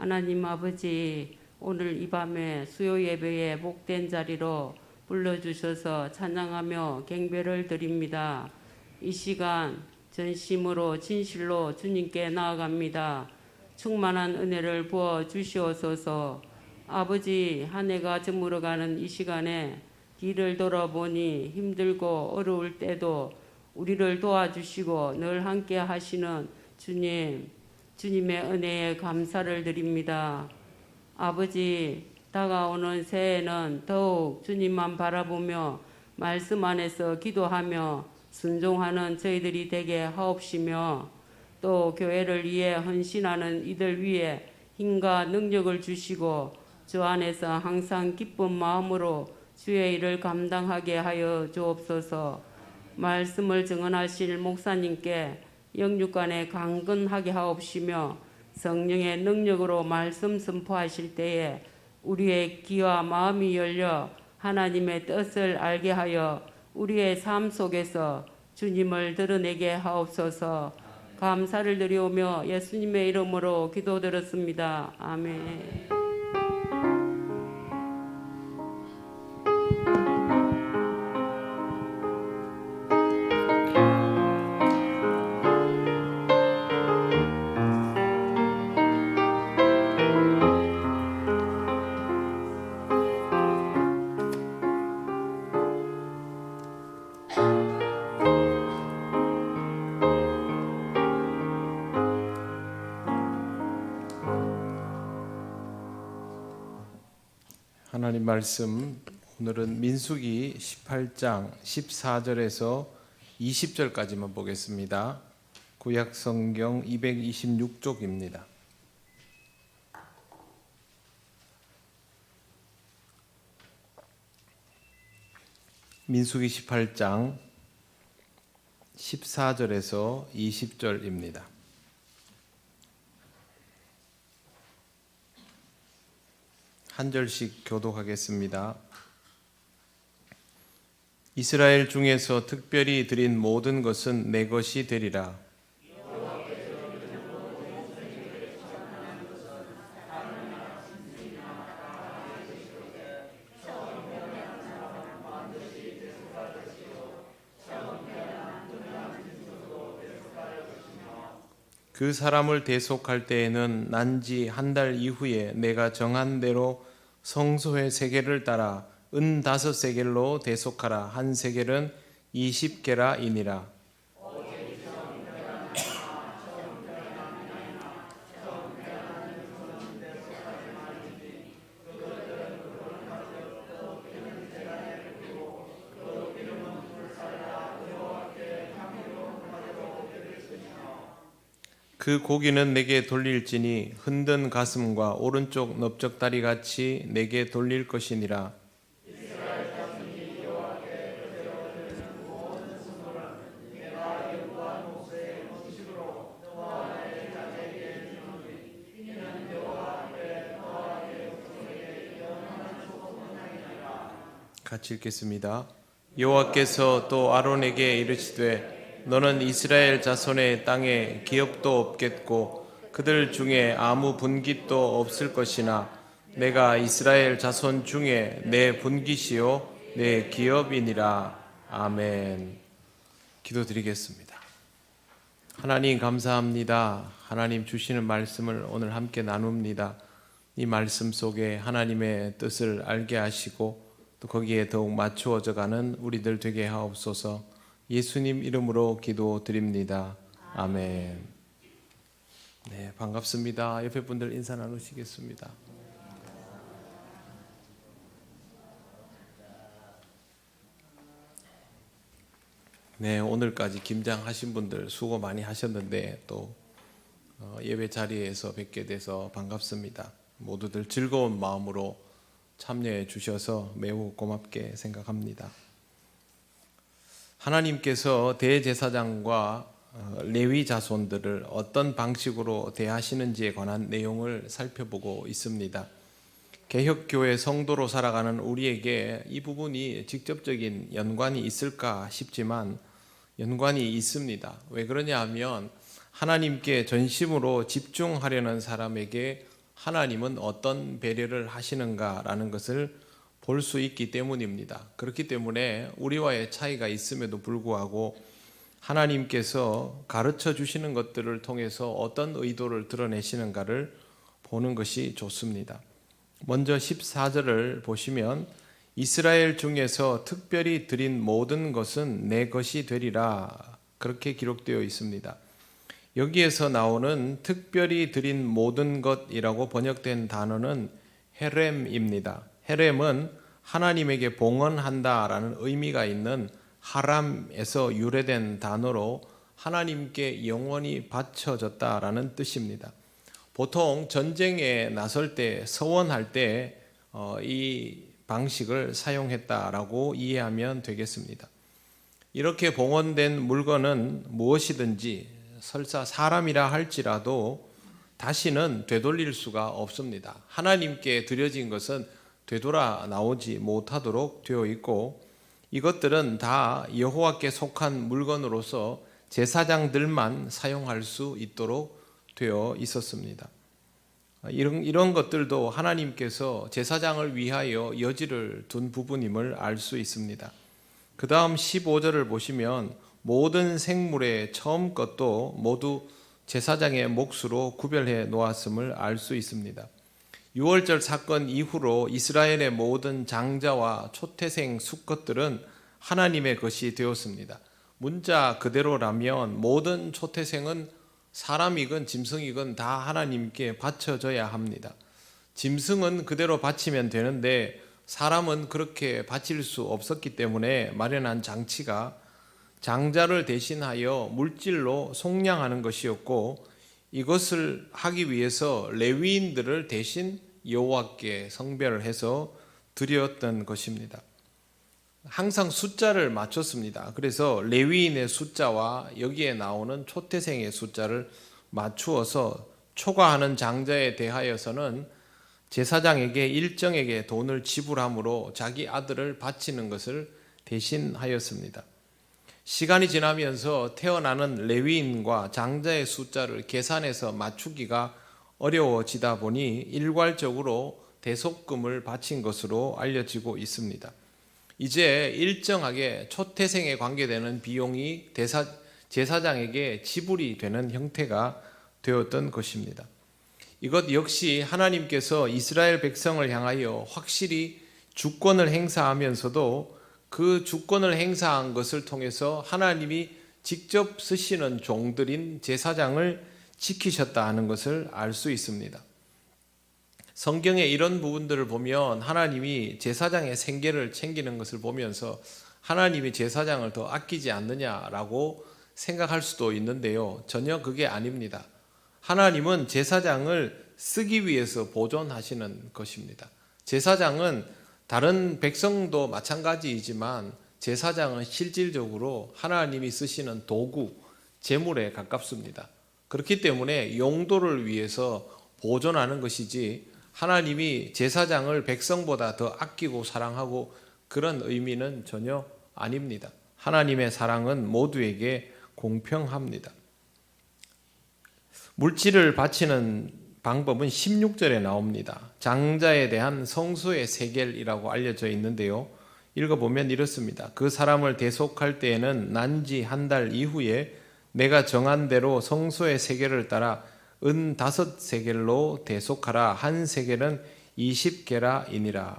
하나님 아버지, 오늘 이 밤에 수요 예배의 복된 자리로 불러주셔서 찬양하며 경배를 드립니다. 이 시간 전심으로 진실로 주님께 나아갑니다. 충만한 은혜를 부어 주시옵소서. 아버지, 한 해가 저물어가는 이 시간에 뒤를 돌아보니 힘들고 어려울 때도 우리를 도와주시고 늘 함께 하시는 주님의 은혜에 감사를 드립니다. 아버지, 다가오는 새해는 더욱 주님만 바라보며 말씀 안에서 기도하며 순종하는 저희들이 되게 하옵시며, 또 교회를 위해 헌신하는 이들 위에 힘과 능력을 주시고 주 안에서 항상 기쁜 마음으로 주의 일을 감당하게 하여 주옵소서. 말씀을 증언하실 목사님께 영육간에 강건하게 하옵시며, 성령의 능력으로 말씀 선포하실 때에 우리의 귀와 마음이 열려 하나님의 뜻을 알게 하여 우리의 삶 속에서 주님을 드러내게 하옵소서. 감사를 드리오며 예수님의 이름으로 기도드렸습니다. 아멘. 하나님 말씀, 오늘은 민수기 18장 14절에서 20절까지만 보겠습니다. 구약 성경 226쪽입니다. 민수기 18장 14절에서 20절입니다. 한 절씩 교독하겠습니다. 이스라엘 중에서 특별히 드린 모든 것은 내 것이 되리라. 그 사람을 대속할 때에는 난지 한 달 이후에 내가 정한 대로 성소의 세겔을 따라 은 5세겔로 대속하라. 한 세겔은 20게라이니라. 그 고기는 내게 돌릴지니 흔든 가슴과 오른쪽 넓적다리 같이 내게 돌릴 것이니라. 같이 읽겠습니다. 여호와께서 또 아론에게 이르시되 너는 이스라엘 자손의 땅에 기업도 없겠고 그들 중에 아무 분깃도 없을 것이나 내가 이스라엘 자손 중에 내 분깃이요 내 기업이니라. 아멘. 기도드리겠습니다. 하나님 감사합니다. 하나님 주시는 말씀을 오늘 함께 나눕니다. 이 말씀 속에 하나님의 뜻을 알게 하시고 또 거기에 더욱 맞추어져가는 우리들 되게 하옵소서. 예수님 이름으로 기도드립니다. 아멘. 네, 반갑습니다. 옆에 분들 인사 나누시겠습니다. 네, 오늘까지 김장하신 분들 수고 많이 하셨는데 또 예배 자리에서 뵙게 돼서 반갑습니다. 모두들 즐거운 마음으로 참여해 주셔서 매우 고맙게 생각합니다. 하나님께서 대제사장과 레위 자손들을 어떤 방식으로 대하시는지에 관한 내용을 살펴보고 있습니다. 개혁교회 성도로 살아가는 우리에게 이 부분이 직접적인 연관이 있을까 싶지만 연관이 있습니다. 왜 그러냐 하면 하나님께 전심으로 집중하려는 사람에게 하나님은 어떤 배려를 하시는가라는 것을 볼 수 있기 때문입니다. 그렇기 때문에 우리와의 차이가 있음에도 불구하고 하나님께서 가르쳐 주시는 것들을 통해서 어떤 의도를 드러내시는가를 보는 것이 좋습니다. 먼저 14절을 보시면 이스라엘 중에서 특별히 드린 모든 것은 내 것이 되리라, 그렇게 기록되어 있습니다. 여기에서 나오는 특별히 드린 모든 것이라고 번역된 단어는 헤렘입니다. 헤렘은 하나님에게 봉헌한다라는 의미가 있는 하람에서 유래된 단어로 하나님께 영원히 바쳐졌다라는 뜻입니다. 보통 전쟁에 나설 때, 서원할 때 이 방식을 사용했다라고 이해하면 되겠습니다. 이렇게 봉헌된 물건은 무엇이든지 설사 사람이라 할지라도 다시는 되돌릴 수가 없습니다. 하나님께 드려진 것은 되돌아 나오지 못하도록 되어 있고, 이것들은 다 여호와께 속한 물건으로서 제사장들만 사용할 수 있도록 되어 있었습니다. 이런 것들도 하나님께서 제사장을 위하여 여지를 둔 부분임을 알 수 있습니다. 그 다음 15절을 보시면 모든 생물의 처음 것도 모두 제사장의 몫으로 구별해 놓았음을 알 수 있습니다. 6월절 사건 이후로 이스라엘의 모든 장자와 초태생 수컷들은 하나님의 것이 되었습니다. 문자 그대로라면 모든 초태생은 사람이건 짐승이건 다 하나님께 바쳐져야 합니다. 짐승은 그대로 바치면 되는데 사람은 그렇게 바칠 수 없었기 때문에 마련한 장치가 장자를 대신하여 물질로 속량하는 것이었고, 이것을 하기 위해서 레위인들을 대신 여호와께 성별을 해서 드렸던 것입니다. 항상 숫자를 맞췄습니다. 그래서 레위인의 숫자와 여기에 나오는 초태생의 숫자를 맞추어서 초과하는 장자에 대하여서는 제사장에게 일정에게 돈을 지불함으로 자기 아들을 바치는 것을 대신하였습니다. 시간이 지나면서 태어나는 레위인과 장자의 숫자를 계산해서 맞추기가 어려워지다 보니 일괄적으로 대속금을 바친 것으로 알려지고 있습니다. 이제 일정하게 초태생에 관계되는 비용이 제사장에게 지불이 되는 형태가 되었던 것입니다. 이것 역시 하나님께서 이스라엘 백성을 향하여 확실히 주권을 행사하면서도 그 주권을 행사한 것을 통해서 하나님이 직접 쓰시는 종들인 제사장을 지키셨다 하는 것을 알 수 있습니다. 성경의 이런 부분들을 보면 하나님이 제사장의 생계를 챙기는 것을 보면서 하나님이 제사장을 더 아끼지 않느냐라고 생각할 수도 있는데요. 전혀 그게 아닙니다. 하나님은 제사장을 쓰기 위해서 보존하시는 것입니다. 제사장은 다른 백성도 마찬가지이지만 제사장은 실질적으로 하나님이 쓰시는 도구, 제물에 가깝습니다. 그렇기 때문에 용도를 위해서 보존하는 것이지 하나님이 제사장을 백성보다 더 아끼고 사랑하고 그런 의미는 전혀 아닙니다. 하나님의 사랑은 모두에게 공평합니다. 물질을 바치는 방법은 16절에 나옵니다. 장자에 대한 성소의 세겔이라고 알려져 있는데요. 읽어보면 이렇습니다. 그 사람을 대속할 때에는 난지 한 달 이후에 내가 정한 대로 성소의 세겔을 따라 은 5세겔로 대속하라. 한 세겔은 20게라이니라.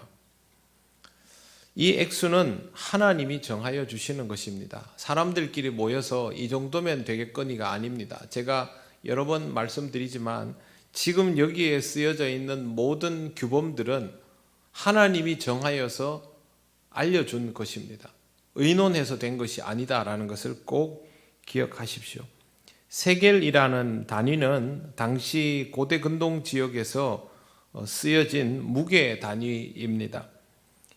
이 액수는 하나님이 정하여 주시는 것입니다. 사람들끼리 모여서 이 정도면 되겠거니가 아닙니다. 제가 여러 번 말씀드리지만 지금 여기에 쓰여져 있는 모든 규범들은 하나님이 정하여서 알려준 것입니다. 의논해서 된 것이 아니다라는 것을 꼭 기억하십시오. 세겔이라는 단위는 당시 고대 근동 지역에서 쓰여진 무게 단위입니다.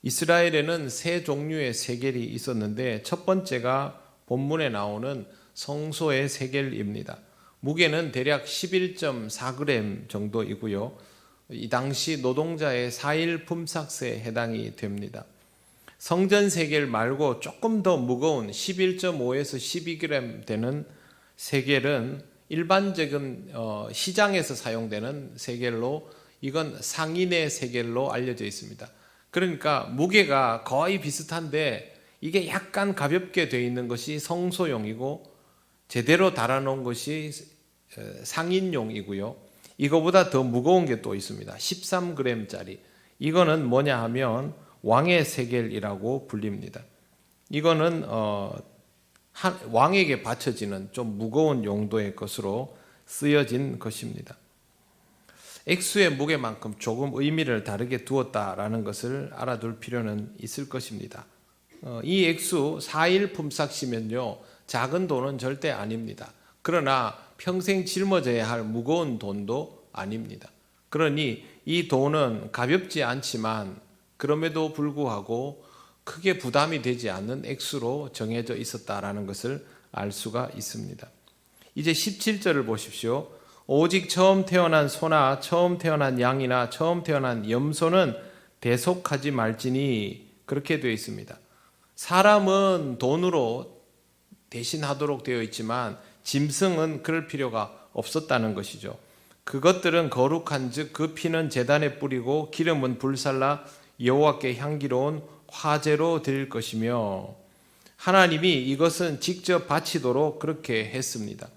이스라엘에는 세 종류의 세겔이 있었는데 첫 번째가 본문에 나오는 성소의 세겔입니다. 무게는 대략 11.4g 정도이고요. 이 당시 노동자의 4일 품삯에 해당이 됩니다. 성전 세겔 말고 조금 더 무거운 11.5에서 12g 되는 세겔은 일반적인 시장에서 사용되는 세겔로 이건 상인의 세겔로 알려져 있습니다. 그러니까 무게가 거의 비슷한데 이게 약간 가볍게 되어 있는 것이 성소용이고 제대로 달아놓은 것이 상인용이고요. 이거보다 더 무거운 게 또 있습니다. 13g짜리. 이거는 뭐냐 하면 왕의 세겔이라고 불립니다. 이거는 왕에게 바쳐지는 좀 무거운 용도의 것으로 쓰여진 것입니다. 액수의 무게만큼 조금 의미를 다르게 두었다라는 것을 알아둘 필요는 있을 것입니다. 이 액수 4일 품삯이면요 작은 돈은 절대 아닙니다. 그러나 평생 짊어져야 할 무거운 돈도 아닙니다. 그러니 이 돈은 가볍지 않지만 그럼에도 불구하고 크게 부담이 되지 않는 액수로 정해져 있었다라는 것을 알 수가 있습니다. 이제 17절을 보십시오. 오직 처음 태어난 소나 처음 태어난 양이나 처음 태어난 염소는 대속하지 말지니, 그렇게 되어 있습니다. 사람은 돈으로 대신하도록 되어 있지만 짐승은 그럴 필요가 없었다는 것이죠. 그것들은 거룩한즉 그 피는 제단에 뿌리고 기름은 불살라 여호와께 향기로운 화제로 드릴 것이며, 하나님이 이것은 직접 바치도록 그렇게 했습니다.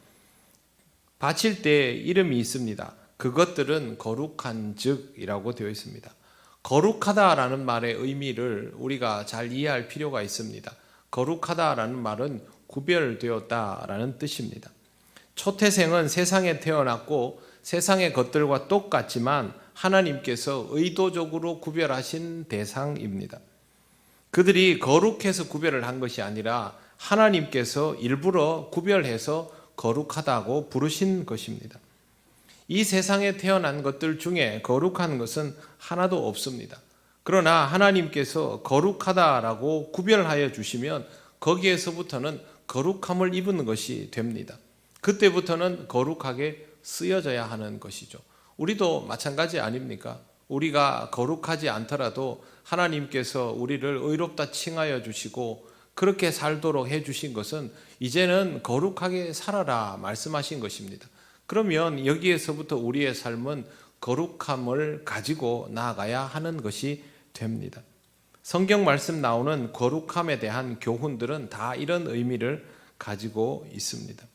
바칠 때 이름이 있습니다. 그것들은 거룩한즉이라고 되어 있습니다. 거룩하다라는 말의 의미를 우리가 잘 이해할 필요가 있습니다. 거룩하다라는 말은 구별되었다라는 뜻입니다. 초태생은 세상에 태어났고 세상의 것들과 똑같지만 하나님께서 의도적으로 구별하신 대상입니다. 그들이 거룩해서 구별을 한 것이 아니라 하나님께서 일부러 구별해서 거룩하다고 부르신 것입니다. 이 세상에 태어난 것들 중에 거룩한 것은 하나도 없습니다. 그러나 하나님께서 거룩하다라고 구별하여 주시면 거기에서부터는 거룩함을 입은 것이 됩니다. 그때부터는 거룩하게 쓰여져야 하는 것이죠. 우리도 마찬가지 아닙니까? 우리가 거룩하지 않더라도 하나님께서 우리를 의롭다 칭하여 주시고 그렇게 살도록 해주신 것은 이제는 거룩하게 살아라 말씀하신 것입니다. 그러면 여기에서부터 우리의 삶은 거룩함을 가지고 나아가야 하는 것이 됩니다. 성경 말씀 나오는 거룩함에 대한 교훈들은 다 이런 의미를 가지고 있습니다.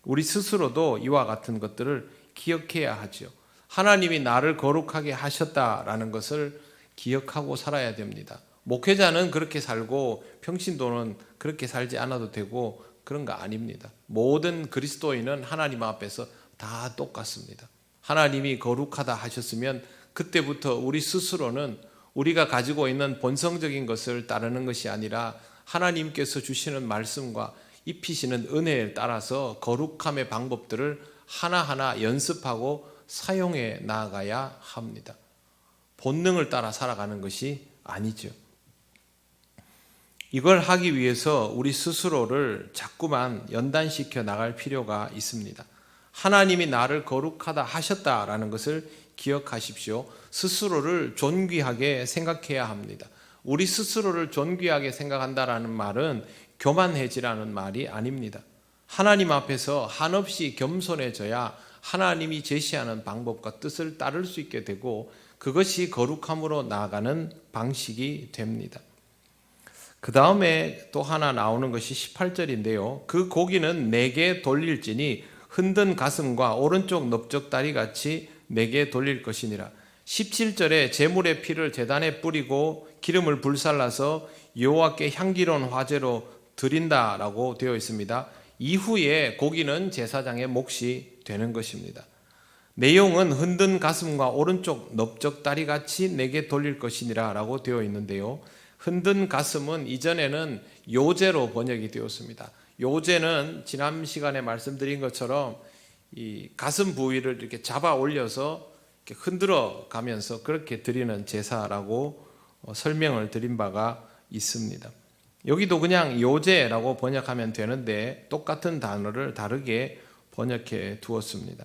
우리 스스로도 이와 같은 것들을 기억해야 하죠. 하나님이 나를 거룩하게 하셨다라는 것을 기억하고 살아야 됩니다. 목회자는 그렇게 살고 평신도는 그렇게 살지 않아도 되고 그런 거 아닙니다. 모든 그리스도인은 하나님 앞에서 다 똑같습니다. 하나님이 거룩하다 하셨으면 그때부터 우리 스스로는 우리가 가지고 있는 본성적인 것을 따르는 것이 아니라 하나님께서 주시는 말씀과 입히시는 은혜에 따라서 거룩함의 방법들을 하나하나 연습하고 사용해 나아가야 합니다. 본능을 따라 살아가는 것이 아니죠. 이걸 하기 위해서 우리 스스로를 자꾸만 연단시켜 나갈 필요가 있습니다. 하나님이 나를 거룩하다 하셨다라는 것을 기억하십시오. 스스로를 존귀하게 생각해야 합니다. 우리 스스로를 존귀하게 생각한다라는 말은 교만해지라는 말이 아닙니다. 하나님 앞에서 한없이 겸손해져야 하나님이 제시하는 방법과 뜻을 따를 수 있게 되고 그것이 거룩함으로 나아가는 방식이 됩니다. 그 다음에 또 하나 나오는 것이 18절인데요. 그 고기는 내게 돌릴지니 흔든 가슴과 오른쪽 넓적다리 같이 내게 돌릴 것이니라. 17절에 제물의 피를 제단에 뿌리고 기름을 불살라서 여호와께 향기로운 화제로 드린다라고 되어 있습니다. 이후에 고기는 제사장의 몫이 되는 것입니다. 내용은 흔든 가슴과 오른쪽 넓적다리 같이 내게 돌릴 것이니라 라고 되어 있는데요. 흔든 가슴은 이전에는 요제로 번역이 되었습니다. 요제는 지난 시간에 말씀드린 것처럼 이 가슴 부위를 이렇게 잡아 올려서 이렇게 흔들어 가면서 그렇게 드리는 제사라고 설명을 드린 바가 있습니다. 여기도 그냥 요제라고 번역하면 되는데 똑같은 단어를 다르게 번역해 두었습니다.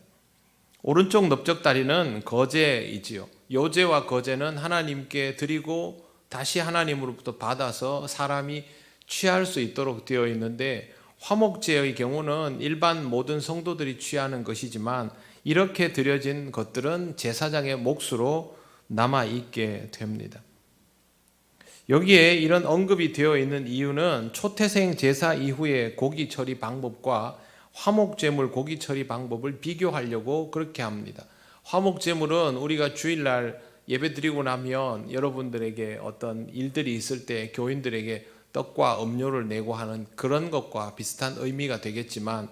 오른쪽 넓적다리는 거제이지요. 요제와 거제는 하나님께 드리고 다시 하나님으로부터 받아서 사람이 취할 수 있도록 되어 있는데 화목제의 경우는 일반 모든 성도들이 취하는 것이지만 이렇게 드려진 것들은 제사장의 몫으로 남아있게 됩니다. 여기에 이런 언급이 되어 있는 이유는 초태생 제사 이후의 고기 처리 방법과 화목제물 고기 처리 방법을 비교하려고 그렇게 합니다. 화목제물은 우리가 주일날 예배 드리고 나면 여러분들에게 어떤 일들이 있을 때 교인들에게 떡과 음료를 내고 하는 그런 것과 비슷한 의미가 되겠지만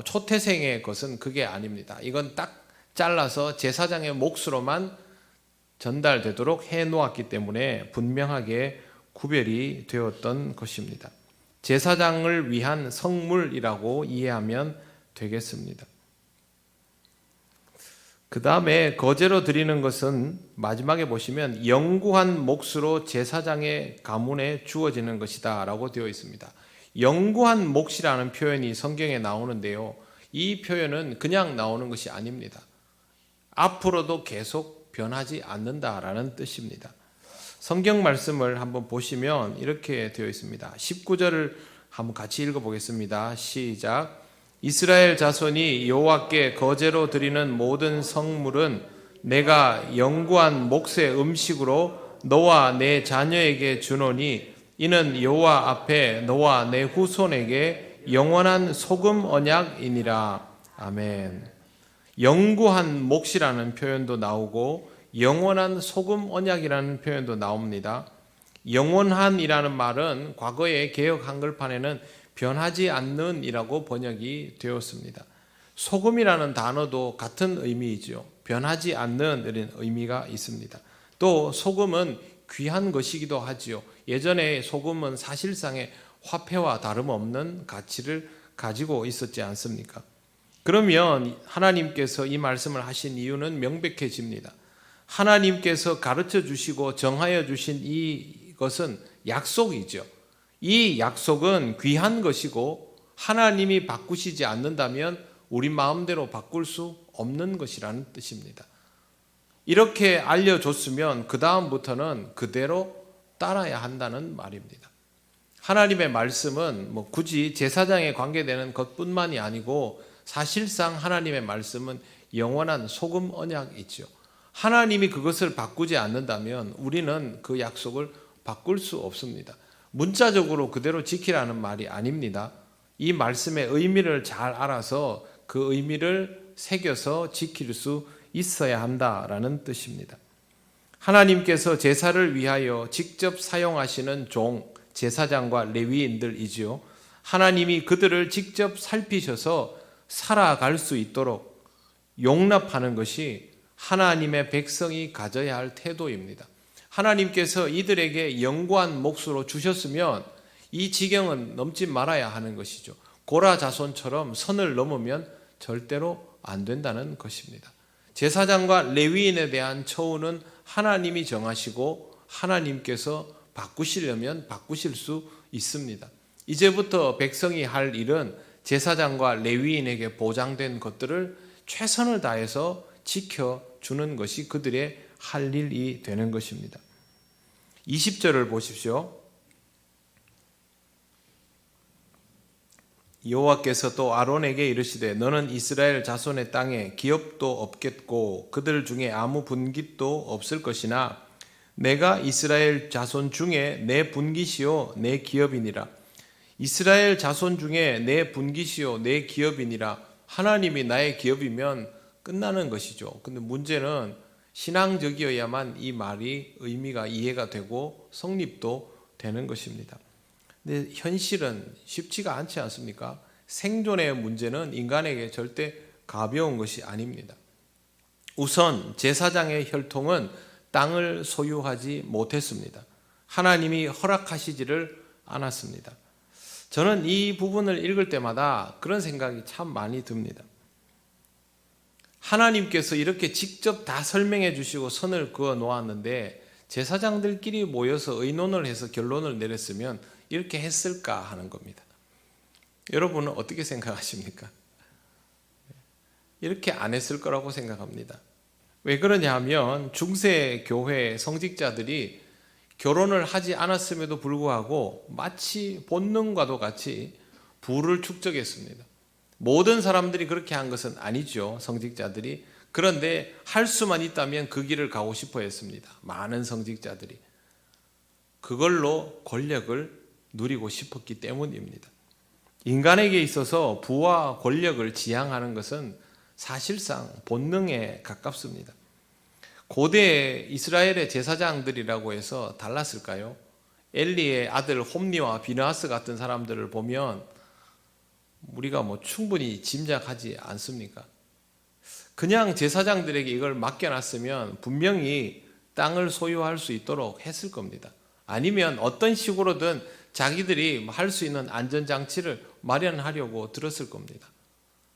초태생의 것은 그게 아닙니다. 이건 딱 잘라서 제사장의 몫으로만 전달되도록 해 놓았기 때문에 분명하게 구별이 되었던 것입니다. 제사장을 위한 성물이라고 이해하면 되겠습니다. 그 다음에 거제로 드리는 것은 마지막에 보시면 영구한 몫으로 제사장의 가문에 주어지는 것이다 라고 되어 있습니다. 영구한 몫이라는 표현이 성경에 나오는데요, 이 표현은 그냥 나오는 것이 아닙니다. 앞으로도 계속 변하지 않는다라는 뜻입니다. 성경 말씀을 한번 보시면 이렇게 되어 있습니다. 19절을 한번 같이 읽어보겠습니다. 시작. 이스라엘 자손이 여호와께 거제로 드리는 모든 성물은 내가 영구한 몫의 음식으로 너와 내 자녀에게 주노니 이는 여호와 앞에 너와 내 후손에게 영원한 소금 언약이니라. 아멘. 영구한 몫이라는 표현도 나오고 영원한 소금 언약이라는 표현도 나옵니다. 영원한이라는 말은 과거의 개역 한글판에는 변하지 않는 이라고 번역이 되었습니다. 소금이라는 단어도 같은 의미이죠. 변하지 않는 이런 의미가 있습니다. 또 소금은 귀한 것이기도 하지요. 예전에 소금은 사실상의 화폐와 다름없는 가치를 가지고 있었지 않습니까? 그러면 하나님께서 이 말씀을 하신 이유는 명백해집니다. 하나님께서 가르쳐 주시고 정하여 주신 이것은 약속이죠. 이 약속은 귀한 것이고 하나님이 바꾸시지 않는다면 우리 마음대로 바꿀 수 없는 것이라는 뜻입니다. 이렇게 알려줬으면 그 다음부터는 그대로 따라야 한다는 말입니다. 하나님의 말씀은 굳이 제사장에 관계되는 것뿐만이 아니고 사실상 하나님의 말씀은 영원한 소금 언약이죠. 하나님이 그것을 바꾸지 않는다면 우리는 그 약속을 바꿀 수 없습니다. 문자적으로 그대로 지키라는 말이 아닙니다. 이 말씀의 의미를 잘 알아서 그 의미를 새겨서 지킬 수 있어야 한다라는 뜻입니다. 하나님께서 제사를 위하여 직접 사용하시는 종, 제사장과 레위인들이지요. 하나님이 그들을 직접 살피셔서 살아갈 수 있도록 용납하는 것이 하나님의 백성이 가져야 할 태도입니다. 하나님께서 이들에게 영구한 몫으로 주셨으면 이 지경은 넘지 말아야 하는 것이죠. 고라 자손처럼 선을 넘으면 절대로 안 된다는 것입니다. 제사장과 레위인에 대한 처우는 하나님이 정하시고 하나님께서 바꾸시려면 바꾸실 수 있습니다. 이제부터 백성이 할 일은 제사장과 레위인에게 보장된 것들을 최선을 다해서 지켜주는 것이 그들의 할 일이 되는 것입니다. 20절을 보십시오. 여호와께서 또 아론에게 이르시되 너는 이스라엘 자손의 땅에 기업도 없겠고 그들 중에 아무 분깃도 없을 것이나 내가 이스라엘 자손 중에 내 분깃이요 내 기업이니라. 이스라엘 자손 중에 내 분깃이요 내 기업이니라. 하나님이 나의 기업이면 끝나는 것이죠. 근데 문제는 신앙적이어야만 이 말이 의미가 이해가 되고 성립도 되는 것입니다. 근데 현실은 쉽지가 않지 않습니까? 생존의 문제는 인간에게 절대 가벼운 것이 아닙니다. 우선 제사장의 혈통은 땅을 소유하지 못했습니다. 하나님이 허락하시지를 않았습니다. 저는 이 부분을 읽을 때마다 그런 생각이 참 많이 듭니다. 하나님께서 이렇게 직접 다 설명해 주시고 선을 그어 놓았는데 제사장들끼리 모여서 의논을 해서 결론을 내렸으면 이렇게 했을까 하는 겁니다. 여러분은 어떻게 생각하십니까? 이렇게 안 했을 거라고 생각합니다. 왜 그러냐 하면 중세 교회 성직자들이 결혼을 하지 않았음에도 불구하고 마치 본능과도 같이 부를 축적했습니다. 모든 사람들이 그렇게 한 것은 아니죠. 성직자들이. 그런데 할 수만 있다면 그 길을 가고 싶어 했습니다. 많은 성직자들이. 그걸로 권력을 누리고 싶었기 때문입니다. 인간에게 있어서 부와 권력을 지향하는 것은 사실상 본능에 가깝습니다. 고대 이스라엘의 제사장들이라고 해서 달랐을까요? 엘리의 아들 홈니와 비느하스 같은 사람들을 보면 우리가 충분히 짐작하지 않습니까? 그냥 제사장들에게 이걸 맡겨놨으면 분명히 땅을 소유할 수 있도록 했을 겁니다. 아니면 어떤 식으로든 자기들이 할 수 있는 안전장치를 마련하려고 들었을 겁니다.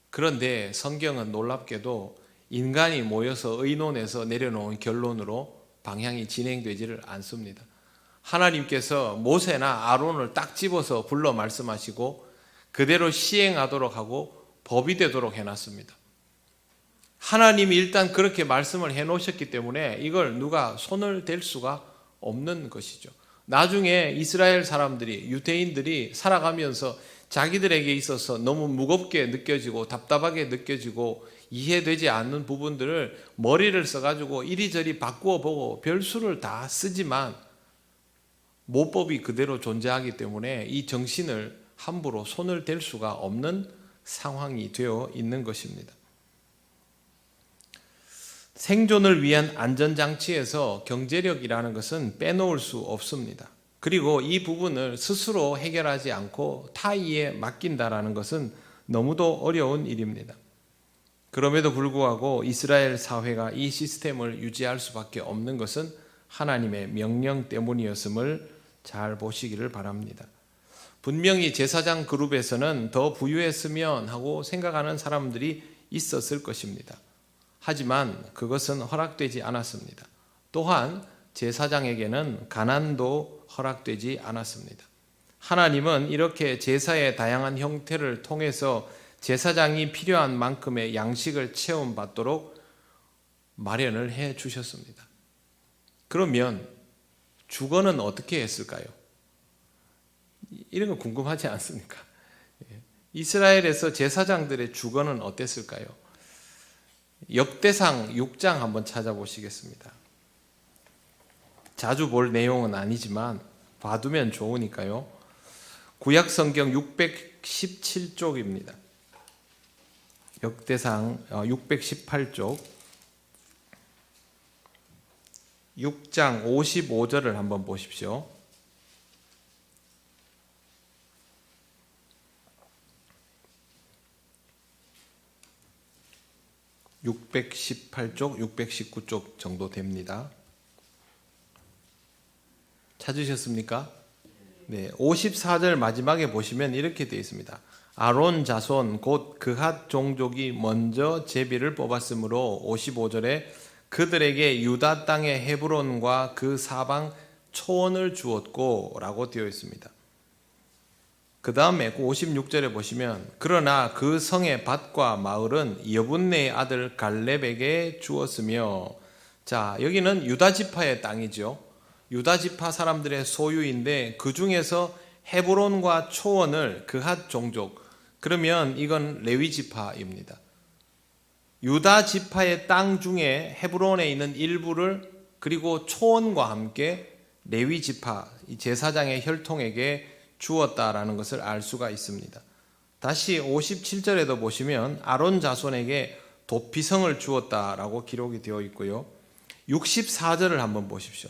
그런데 성경은 놀랍게도 인간이 모여서 의논해서 내려놓은 결론으로 방향이 진행되지를 않습니다. 하나님께서 모세나 아론을 딱 집어서 불러 말씀하시고 그대로 시행하도록 하고 법이 되도록 해놨습니다. 하나님이 일단 그렇게 말씀을 해놓으셨기 때문에 이걸 누가 손을 댈 수가 없는 것이죠. 나중에 이스라엘 사람들이, 유대인들이 살아가면서 자기들에게 있어서 너무 무겁게 느껴지고 답답하게 느껴지고 이해되지 않는 부분들을 머리를 써가지고 이리저리 바꾸어 보고 별수를 다 쓰지만 모법이 그대로 존재하기 때문에 이 정신을 함부로 손을 댈 수가 없는 상황이 되어 있는 것입니다. 생존을 위한 안전장치에서 경제력이라는 것은 빼놓을 수 없습니다. 그리고 이 부분을 스스로 해결하지 않고 타의에 맡긴다라는 것은 너무도 어려운 일입니다. 그럼에도 불구하고 이스라엘 사회가 이 시스템을 유지할 수밖에 없는 것은 하나님의 명령 때문이었음을 잘 보시기를 바랍니다. 분명히 제사장 그룹에서는 더 부유했으면 하고 생각하는 사람들이 있었을 것입니다. 하지만 그것은 허락되지 않았습니다. 또한 제사장에게는 가난도 허락되지 않았습니다. 하나님은 이렇게 제사의 다양한 형태를 통해서 제사장이 필요한 만큼의 양식을 체험받도록 마련을 해 주셨습니다. 그러면 주거는 어떻게 했을까요? 이런 거 궁금하지 않습니까? 이스라엘에서 제사장들의 주거는 어땠을까요? 역대상 6장 한번 찾아보시겠습니다. 자주 볼 내용은 아니지만 봐두면 좋으니까요. 구약성경 617쪽입니다. 역대상 618쪽 6장 55절을 한번 보십시오. (618쪽) (619쪽) 정도 됩니다. 찾으셨습니까? 네, 54절 마지막에 보시면 이렇게 되어 있습니다. 아론 자손 곧 그핫 종족이 먼저 제비를 뽑았으므로 55절에 그들에게 유다 땅의 헤브론과 그 사방 초원을 주었고 라고 되어 있습니다. 그 다음에 56절에 보시면 그러나 그 성의 밭과 마을은 여분네의 아들 갈렙에게 주었으며, 자 여기는 유다 지파의 땅이죠. 유다 지파 사람들의 소유인데 그 중에서 헤브론과 초원을 그핫 종족, 그러면 이건 레위 지파입니다. 유다 지파의 땅 중에 헤브론에 있는 일부를 그리고 초원과 함께 레위 지파 제사장의 혈통에게 주었다라는 것을 알 수가 있습니다. 다시 57절에도 보시면 아론 자손에게 도피성을 주었다라고 기록이 되어 있고요. 64절을 한번 보십시오.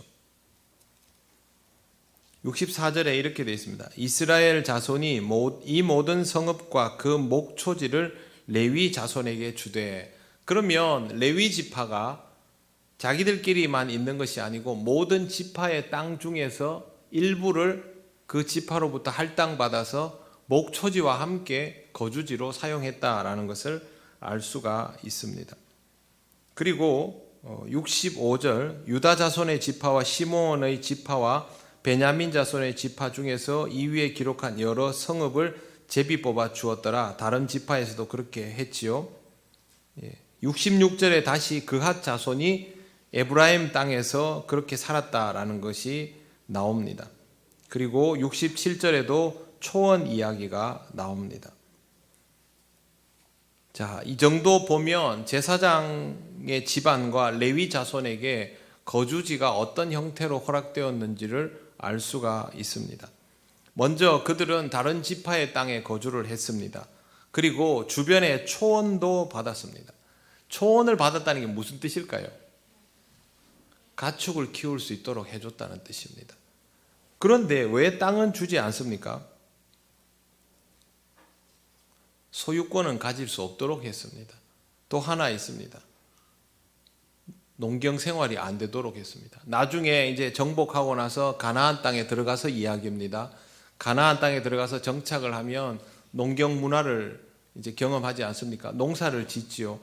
64절에 이렇게 되어 있습니다. 이스라엘 자손이 이 모든 성읍과 그 목초지를 레위 자손에게 주되, 그러면 레위 지파가 자기들끼리만 있는 것이 아니고 모든 지파의 땅 중에서 일부를 그 지파로부터 할당받아서 목초지와 함께 거주지로 사용했다라는 것을 알 수가 있습니다. 그리고 65절 유다 자손의 지파와 시므온의 지파와 베냐민 자손의 지파 중에서 이 위에 기록한 여러 성읍을 제비 뽑아 주었더라. 다른 지파에서도 그렇게 했지요. 66절에 다시 그핫 자손이 에브라임 땅에서 그렇게 살았다라는 것이 나옵니다. 그리고 67절에도 초원 이야기가 나옵니다. 자, 이 정도 보면 제사장의 집안과 레위 자손에게 거주지가 어떤 형태로 허락되었는지를 알 수가 있습니다. 먼저 그들은 다른 지파의 땅에 거주를 했습니다. 그리고 주변에 초원도 받았습니다. 초원을 받았다는 게 무슨 뜻일까요? 가축을 키울 수 있도록 해줬다는 뜻입니다. 그런데 왜 땅은 주지 않습니까? 소유권은 가질 수 없도록 했습니다. 또 하나 있습니다. 농경 생활이 안 되도록 했습니다. 나중에 이제 정복하고 나서 가나안 땅에 들어가서 이야기입니다. 가나안 땅에 들어가서 정착을 하면 농경 문화를 이제 경험하지 않습니까? 농사를 짓지요.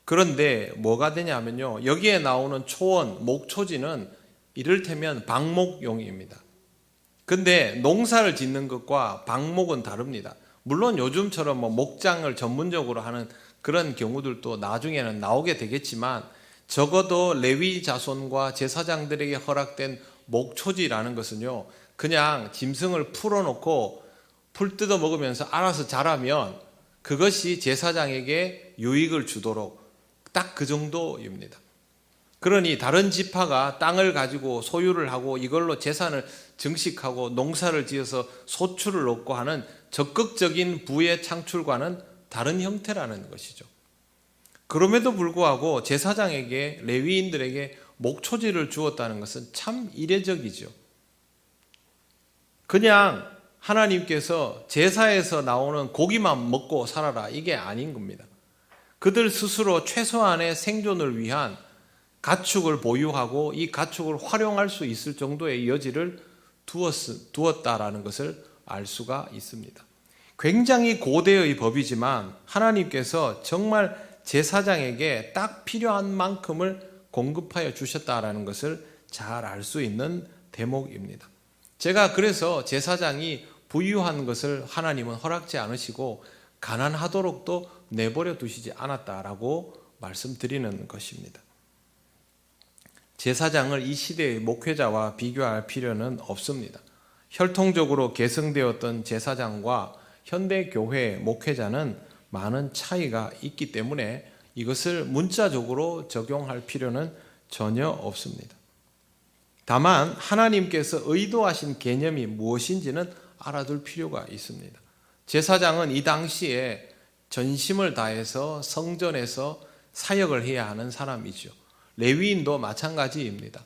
그런데 뭐가 되냐면요. 여기에 나오는 초원, 목초지는 이를테면 방목용입니다. 근데 농사를 짓는 것과 방목은 다릅니다. 물론 요즘처럼 뭐 목장을 전문적으로 하는 그런 경우들도 나중에는 나오게 되겠지만 적어도 레위 자손과 제사장들에게 허락된 목초지라는 것은요. 그냥 짐승을 풀어놓고 풀 뜯어 먹으면서 알아서 자라면 그것이 제사장에게 유익을 주도록 딱 그 정도입니다. 그러니 다른 지파가 땅을 가지고 소유를 하고 이걸로 재산을 증식하고 농사를 지어서 소출을 얻고 하는 적극적인 부의 창출과는 다른 형태라는 것이죠. 그럼에도 불구하고 제사장에게 레위인들에게 목초지를 주었다는 것은 참 이례적이죠. 그냥 하나님께서 제사에서 나오는 고기만 먹고 살아라 이게 아닌 겁니다. 그들 스스로 최소한의 생존을 위한 가축을 보유하고 이 가축을 활용할 수 있을 정도의 여지를 두었다라는 것을 알 수가 있습니다. 굉장히 고대의 법이지만 하나님께서 정말 제사장에게 딱 필요한 만큼을 공급하여 주셨다라는 것을 잘 알 수 있는 대목입니다. 제가 그래서 제사장이 부유한 것을 하나님은 허락지 않으시고 가난하도록도 내버려 두시지 않았다라고 말씀드리는 것입니다. 제사장을 이 시대의 목회자와 비교할 필요는 없습니다. 혈통적으로 계승되었던 제사장과 현대 교회의 목회자는 많은 차이가 있기 때문에 이것을 문자적으로 적용할 필요는 전혀 없습니다. 다만 하나님께서 의도하신 개념이 무엇인지는 알아둘 필요가 있습니다. 제사장은 이 당시에 전심을 다해서 성전에서 사역을 해야 하는 사람이죠. 레위인도 마찬가지입니다.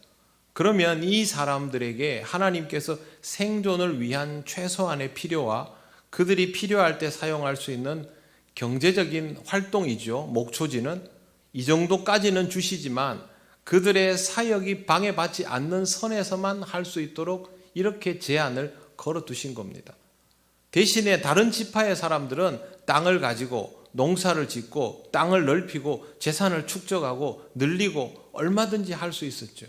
그러면 이 사람들에게 하나님께서 생존을 위한 최소한의 필요와 그들이 필요할 때 사용할 수 있는 경제적인 활동이죠. 목초지는 이 정도까지는 주시지만 그들의 사역이 방해받지 않는 선에서만 할 수 있도록 이렇게 제한을 걸어두신 겁니다. 대신에 다른 지파의 사람들은 땅을 가지고 농사를 짓고 땅을 넓히고 재산을 축적하고 늘리고 얼마든지 할 수 있었죠.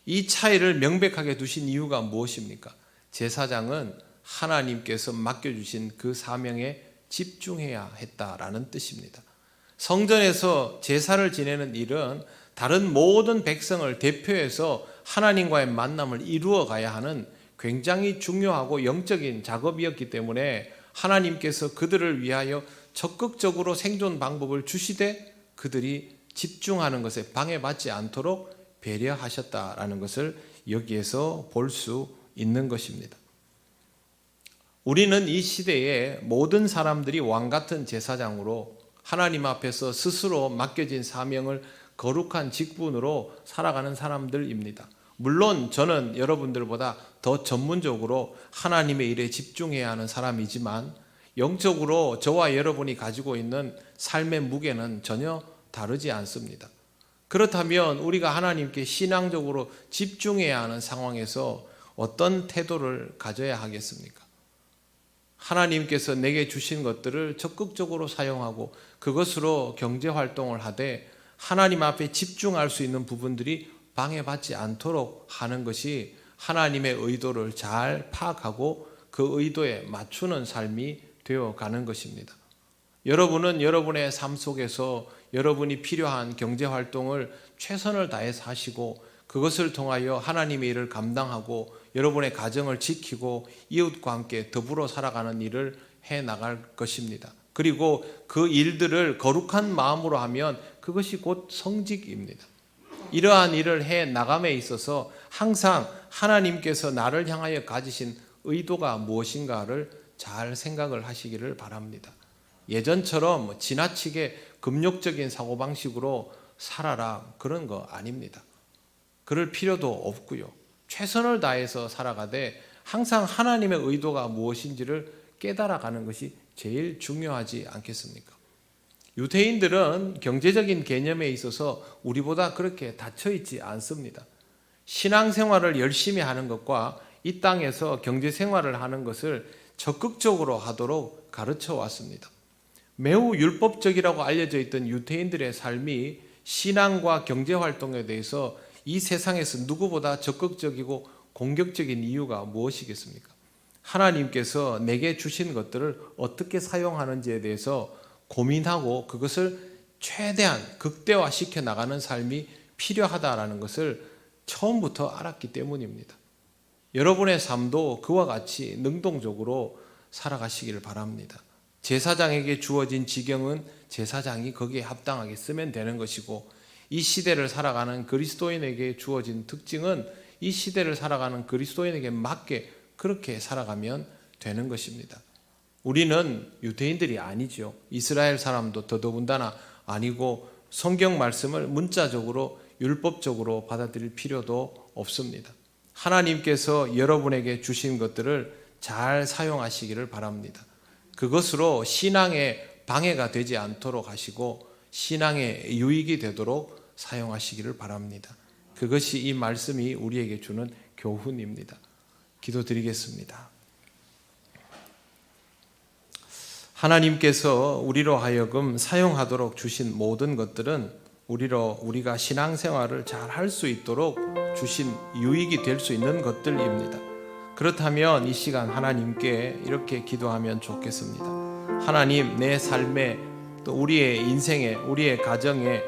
이 차이를 명백하게 두신 이유가 무엇입니까? 제사장은 하나님께서 맡겨주신 그 사명에 집중해야 했다라는 뜻입니다. 성전에서 제사를 지내는 일은 다른 모든 백성을 대표해서 하나님과의 만남을 이루어 가야 하는 굉장히 중요하고 영적인 작업이었기 때문에 하나님께서 그들을 위하여 적극적으로 생존 방법을 주시되 그들이 집중하는 것에 방해받지 않도록 배려하셨다라는 것을 여기에서 볼 수 있는 것입니다. 우리는 이 시대에 모든 사람들이 왕같은 제사장으로 하나님 앞에서 스스로 맡겨진 사명을 거룩한 직분으로 살아가는 사람들입니다. 물론 저는 여러분들보다 더 전문적으로 하나님의 일에 집중해야 하는 사람이지만 영적으로 저와 여러분이 가지고 있는 삶의 무게는 전혀 다르지 않습니다. 그렇다면 우리가 하나님께 신앙적으로 집중해야 하는 상황에서 어떤 태도를 가져야 하겠습니까? 하나님께서 내게 주신 것들을 적극적으로 사용하고 그것으로 경제활동을 하되 하나님 앞에 집중할 수 있는 부분들이 방해받지 않도록 하는 것이 하나님의 의도를 잘 파악하고 그 의도에 맞추는 삶이 되어가는 것입니다. 여러분은 여러분의 삶 속에서 여러분이 필요한 경제활동을 최선을 다해서 하시고 그것을 통하여 하나님의 일을 감당하고 여러분의 가정을 지키고 이웃과 함께 더불어 살아가는 일을 해나갈 것입니다. 그리고 그 일들을 거룩한 마음으로 하면 그것이 곧 성직입니다. 이러한 일을 해 나감에 있어서 항상 하나님께서 나를 향하여 가지신 의도가 무엇인가를 잘 생각을 하시기를 바랍니다. 예전처럼 지나치게 금욕적인 사고방식으로 살아라 그런 거 아닙니다. 그럴 필요도 없고요. 최선을 다해서 살아가되 항상 하나님의 의도가 무엇인지를 깨달아가는 것이 제일 중요하지 않겠습니까? 유대인들은 경제적인 개념에 있어서 우리보다 그렇게 닫혀있지 않습니다. 신앙생활을 열심히 하는 것과 이 땅에서 경제생활을 하는 것을 적극적으로 하도록 가르쳐 왔습니다. 매우 율법적이라고 알려져 있던 유대인들의 삶이 신앙과 경제활동에 대해서 이 세상에서 누구보다 적극적이고 공격적인 이유가 무엇이겠습니까? 하나님께서 내게 주신 것들을 어떻게 사용하는지에 대해서 고민하고 그것을 최대한 극대화시켜 나가는 삶이 필요하다라는 것을 처음부터 알았기 때문입니다. 여러분의 삶도 그와 같이 능동적으로 살아가시기를 바랍니다. 제사장에게 주어진 지경은 제사장이 거기에 합당하게 쓰면 되는 것이고, 이 시대를 살아가는 그리스도인에게 주어진 특징은 이 시대를 살아가는 그리스도인에게 맞게 그렇게 살아가면 되는 것입니다. 우리는 유대인들이 아니죠. 이스라엘 사람도 더더군다나 아니고 성경 말씀을 문자적으로 율법적으로 받아들일 필요도 없습니다. 하나님께서 여러분에게 주신 것들을 잘 사용하시기를 바랍니다. 그것으로 신앙에 방해가 되지 않도록 하시고 신앙에 유익이 되도록 사용하시기를 바랍니다. 그것이 이 말씀이 우리에게 주는 교훈입니다. 기도드리겠습니다. 하나님께서 우리로 하여금 사용하도록 주신 모든 것들은 우리가 신앙생활을 잘 할 수 있도록 주신 유익이 될 수 있는 것들입니다. 그렇다면 이 시간 하나님께 이렇게 기도하면 좋겠습니다. 하나님, 내 삶에 또 우리의 인생에 우리의 가정에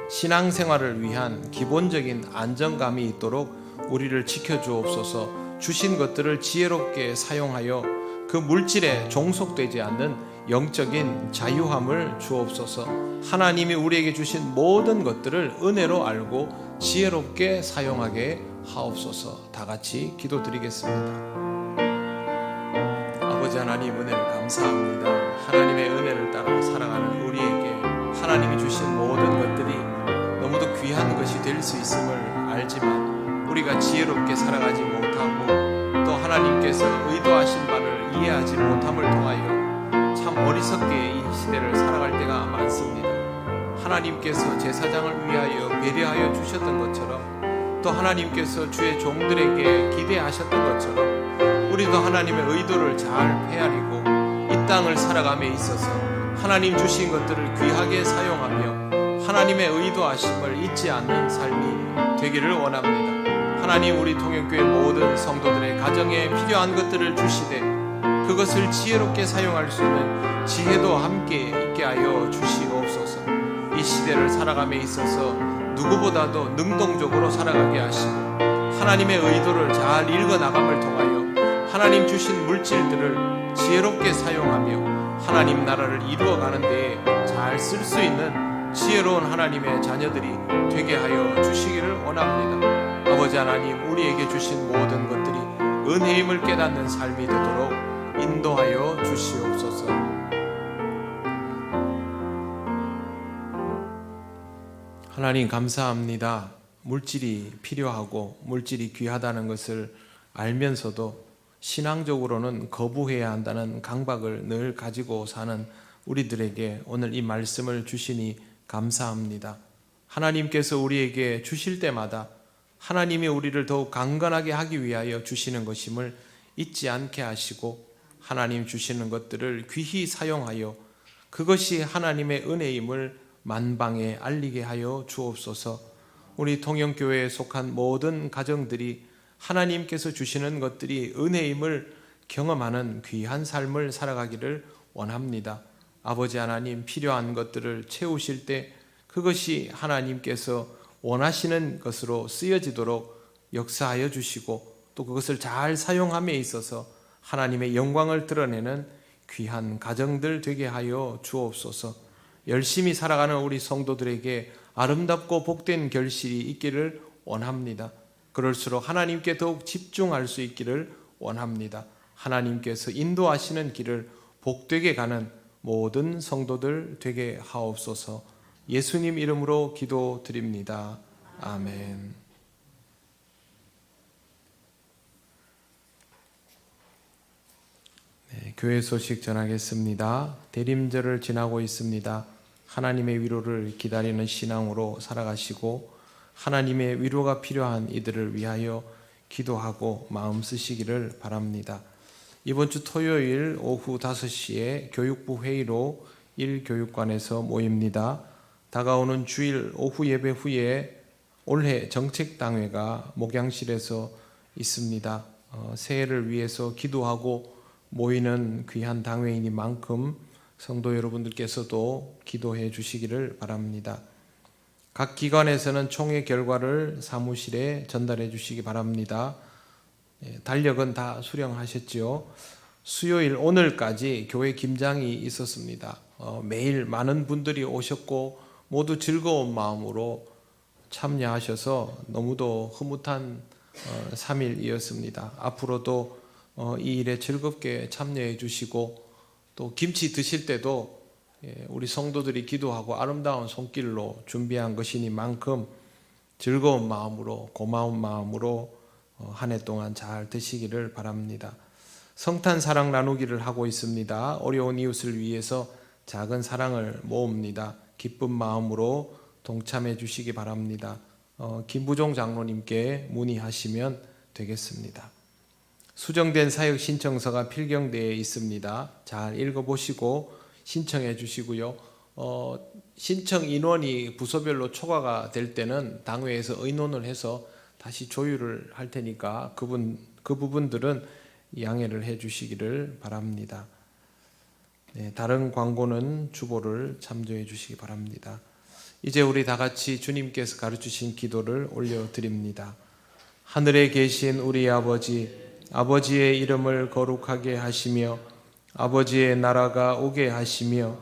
신앙생활을 위한 기본적인 안정감이 있도록 우리를 지켜주옵소서. 주신 것들을 지혜롭게 사용하여 그 물질에 종속되지 않는 영적인 자유함을 주옵소서. 하나님이 우리에게 주신 모든 것들을 은혜로 알고 지혜롭게 사용하게 하옵소서. 다 같이 기도드리겠습니다. 아버지 하나님, 은혜를 감사합니다. 하나님의 은혜를 따라 살아가는 우리에게 하나님이 주신 모든 것들이 너무도 귀한 것이 될 수 있음을 알지만 우리가 지혜롭게 살아가지 못하고 또 하나님께서 의도하신 바를 이해하지 못함을 통하여 참 어리석게 이 시대를 살아갈 때가 많습니다. 하나님께서 제사장을 위하여 배려하여 주셨던 것처럼 또 하나님께서 주의 종들에게 기대하셨던 것처럼 우리도 하나님의 의도를 잘 헤아리고 이 땅을 살아감에 있어서 하나님 주신 것들을 귀하게 사용하며 하나님의 의도하심을 잊지 않는 삶이 되기를 원합니다. 하나님, 우리 통역교회 모든 성도들의 가정에 필요한 것들을 주시되 그것을 지혜롭게 사용할 수 있는 지혜도 함께 있게 하여 주시옵소서. 이 시대를 살아감에 있어서 누구보다도 능동적으로 살아가게 하시고 하나님의 의도를 잘 읽어나감을 통하여 하나님 주신 물질들을 지혜롭게 사용하며 하나님 나라를 이루어가는 데에 잘 쓸 수 있는 지혜로운 하나님의 자녀들이 되게 하여 주시기를 원합니다. 아버지 하나님, 우리에게 주신 모든 것들이 은혜임을 깨닫는 삶이 되도록 인도하여 주시옵소서. 하나님 감사합니다. 물질이 필요하고 물질이 귀하다는 것을 알면서도 신앙적으로는 거부해야 한다는 강박을 늘 가지고 사는 우리들에게 오늘 이 말씀을 주시니 감사합니다. 하나님께서 우리에게 주실 때마다 하나님이 우리를 더욱 강건하게 하기 위하여 주시는 것임을 잊지 않게 하시고 하나님 주시는 것들을 귀히 사용하여 그것이 하나님의 은혜임을 만방에 알리게 하여 주옵소서. 우리 통영교회에 속한 모든 가정들이 하나님께서 주시는 것들이 은혜임을 경험하는 귀한 삶을 살아가기를 원합니다. 아버지 하나님, 필요한 것들을 채우실 때 그것이 하나님께서 원하시는 것으로 쓰여지도록 역사하여 주시고 또 그것을 잘 사용함에 있어서 하나님의 영광을 드러내는 귀한 가정들 되게 하여 주옵소서. 열심히 살아가는 우리 성도들에게 아름답고 복된 결실이 있기를 원합니다. 그럴수록 하나님께 더욱 집중할 수 있기를 원합니다. 하나님께서 인도하시는 길을 복되게 가는 모든 성도들 되게 하옵소서. 예수님 이름으로 기도드립니다. 아멘. 네, 교회 소식 전하겠습니다. 대림절을 지나고 있습니다. 하나님의 위로를 기다리는 신앙으로 살아가시고 하나님의 위로가 필요한 이들을 위하여 기도하고 마음 쓰시기를 바랍니다. 이번 주 토요일 오후 5시에 교육부 회의로 1교육관에서 모입니다. 다가오는 주일 오후 예배 후에 올해 정책당회가 목양실에서 있습니다. 새해를 위해서 기도하고 모이는 귀한 당회인인 만큼 성도 여러분들께서도 기도해 주시기를 바랍니다. 각 기관에서는 총회 결과를 사무실에 전달해 주시기 바랍니다. 달력은 다 수령하셨지요. 수요일 오늘까지 교회 김장이 있었습니다. 매일 많은 분들이 오셨고 모두 즐거운 마음으로 참여하셔서 너무도 흐뭇한 3일이었습니다. 앞으로도 이 일에 즐겁게 참여해 주시고 또 김치 드실 때도 우리 성도들이 기도하고 아름다운 손길로 준비한 것이니만큼 즐거운 마음으로 고마운 마음으로 한 해 동안 잘 드시기를 바랍니다. 성탄 사랑 나누기를 하고 있습니다. 어려운 이웃을 위해서 작은 사랑을 모읍니다. 기쁜 마음으로 동참해 주시기 바랍니다. 김부종 장로님께 문의하시면 되겠습니다. 수정된 사역 신청서가 필경대에 있습니다. 잘 읽어보시고 신청해 주시고요. 신청 인원이 부서별로 초과가 될 때는 당회에서 의논을 해서 다시 조율을 할 테니까 그 부분들은 양해를 해 주시기를 바랍니다. 네, 다른 광고는 주보를 참조해 주시기 바랍니다. 이제 우리 다 같이 주님께서 가르치신 기도를 올려드립니다. 하늘에 계신 우리 아버지, 아버지의 이름을 거룩하게 하시며 아버지의 나라가 오게 하시며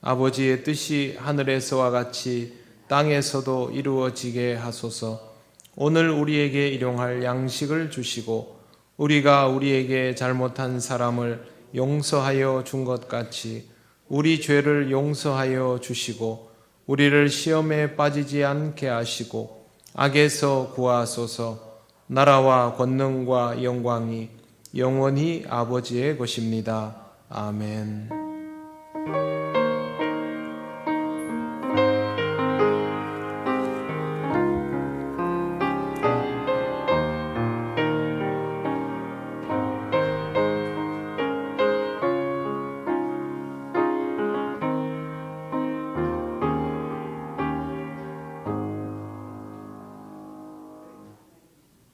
아버지의 뜻이 하늘에서와 같이 땅에서도 이루어지게 하소서. 오늘 우리에게 일용할 양식을 주시고 우리가 우리에게 잘못한 사람을 용서하여 준 것 같이 우리 죄를 용서하여 주시고 우리를 시험에 빠지지 않게 하시고 악에서 구하소서. 나라와 권능과 영광이 영원히 아버지의 것입니다. 아멘.